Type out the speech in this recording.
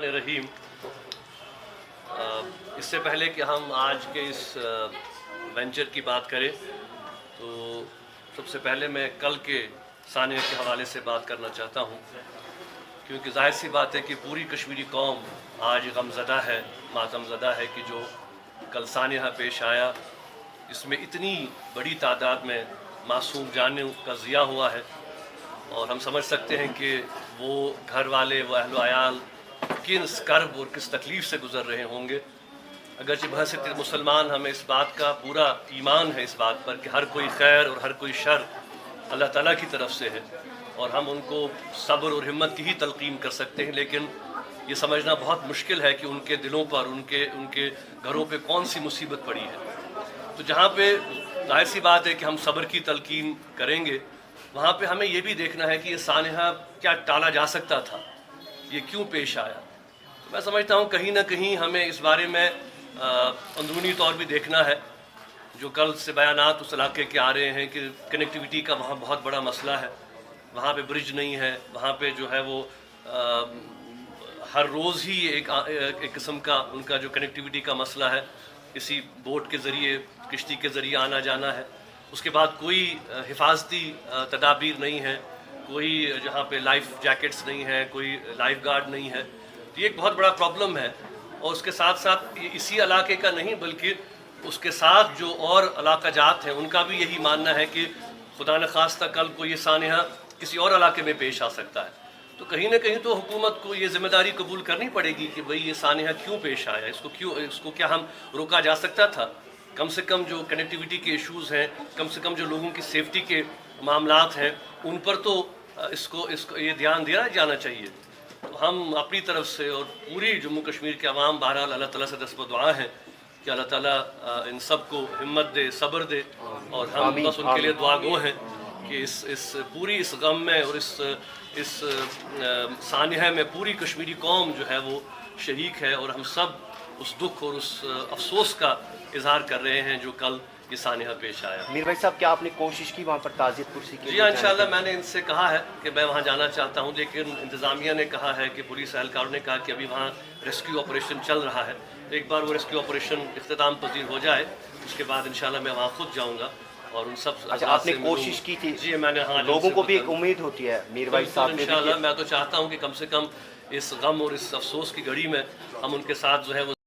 الرحیم۔ اس سے پہلے کہ ہم آج کے اس وینچر کی بات کریں تو سب سے پہلے میں کل کے سانحہ کے حوالے سے بات کرنا چاہتا ہوں، کیونکہ ظاہر سی بات ہے کہ پوری کشمیری قوم آج غم زدہ ہے، ماتم زدہ ہے کہ جو کل سانحہ پیش آیا، اس میں اتنی بڑی تعداد میں معصوم جانوں کا ضیاع ہوا ہے، اور ہم سمجھ سکتے ہیں کہ وہ گھر والے، وہ اہل و عیال کس کرب اور کس تکلیف سے گزر رہے ہوں گے۔ اگرچہ بحثیت مسلمان ہمیں اس بات کا پورا ایمان ہے اس بات پر کہ ہر کوئی خیر اور ہر کوئی شر اللہ تعالیٰ کی طرف سے ہے، اور ہم ان کو صبر اور ہمت کی ہی تلقین کر سکتے ہیں، لیکن یہ سمجھنا بہت مشکل ہے کہ ان کے دلوں پر، ان کے گھروں پہ کون سی مصیبت پڑی ہے۔ تو جہاں پہ ظاہر سی بات ہے کہ ہم صبر کی تلقین کریں گے، وہاں پہ ہمیں یہ بھی دیکھنا ہے کہ یہ سانحہ کیا ٹالا جا سکتا تھا، یہ کیوں پیش آیا۔ تو میں سمجھتا ہوں کہیں نہ کہیں ہمیں اس بارے میں اندرونی طور بھی دیکھنا ہے۔ جو کل سے بیانات اس علاقے کے آ رہے ہیں کہ کنیکٹیویٹی کا وہاں بہت بڑا مسئلہ ہے، وہاں پہ برج نہیں ہے، وہاں پہ جو ہے وہ ہر روز ہی ایک قسم کا ان کا جو کنیکٹیویٹی کا مسئلہ ہے، کسی بوٹ کے ذریعے، کشتی کے ذریعے آنا جانا ہے۔ اس کے بعد کوئی حفاظتی تدابیر نہیں ہے، کوئی جہاں پہ لائف جیکٹس نہیں ہیں، کوئی لائف گارڈ نہیں ہے۔ تو یہ ایک بہت بڑا پرابلم ہے، اور اس کے ساتھ ساتھ اسی علاقے کا نہیں بلکہ اس کے ساتھ جو اور علاقہ جات ہیں ان کا بھی یہی ماننا ہے کہ خدا نخواستہ کل کو یہ سانحہ کسی اور علاقے میں پیش آ سکتا ہے۔ تو کہیں نہ کہیں تو حکومت کو یہ ذمہ داری قبول کرنی پڑے گی کہ بھئی یہ سانحہ کیوں پیش آیا، اس کو کیا ہم روکا جا سکتا تھا۔ کم سے کم جو کنیکٹیویٹی کے ایشوز ہیں، کم سے کم جو لوگوں کی سیفٹی کے معاملات ہیں، ان پر تو اس کو یہ دھیان دیا جانا چاہیے۔ تو ہم اپنی طرف سے اور پوری جموں کشمیر کے عوام بہرحال اللہ تعالیٰ سے دست دعا ہیں کہ اللہ تعالیٰ ان سب کو ہمت دے، صبر دے، اور ہم بس ان کے لیے دعا گو ہیں کہ اس پوری اس غم میں اور اس سانحہ میں پوری کشمیری قوم جو ہے وہ شریک ہے، اور ہم سب اس دکھ اور اس افسوس کا اظہار کر رہے ہیں جو کل یہ سانحہ پیش آیا۔ میر بھائی صاحب، کیا آپ نے کوشش کی وہاں پر تعزیت پرسی کی؟ جی ہاں، انشاءاللہ میں نے ان سے کہا ہے کہ میں وہاں جانا چاہتا ہوں، لیکن انتظامیہ نے کہا ہے کہ پولیس اہلکاروں نے کہا کہ ابھی وہاں ریسکیو آپریشن چل رہا ہے، ایک بار وہ ریسکیو آپریشن اختتام پذیر ہو جائے اس کے بعد انشاءاللہ میں وہاں خود جاؤں گا اور ان سب۔ اچھا، آپ نے کوشش کی تھی؟ جی میں نے، ہاں، لوگوں کو بھی ایک امید ہوتی ہے میر بھائی صاحب نے۔ انشاءاللہ میں تو چاہتا ہوں کہ کم سے کم اس غم اور اس افسوس کی گھڑی میں ہم ان کے ساتھ جو ہے وہ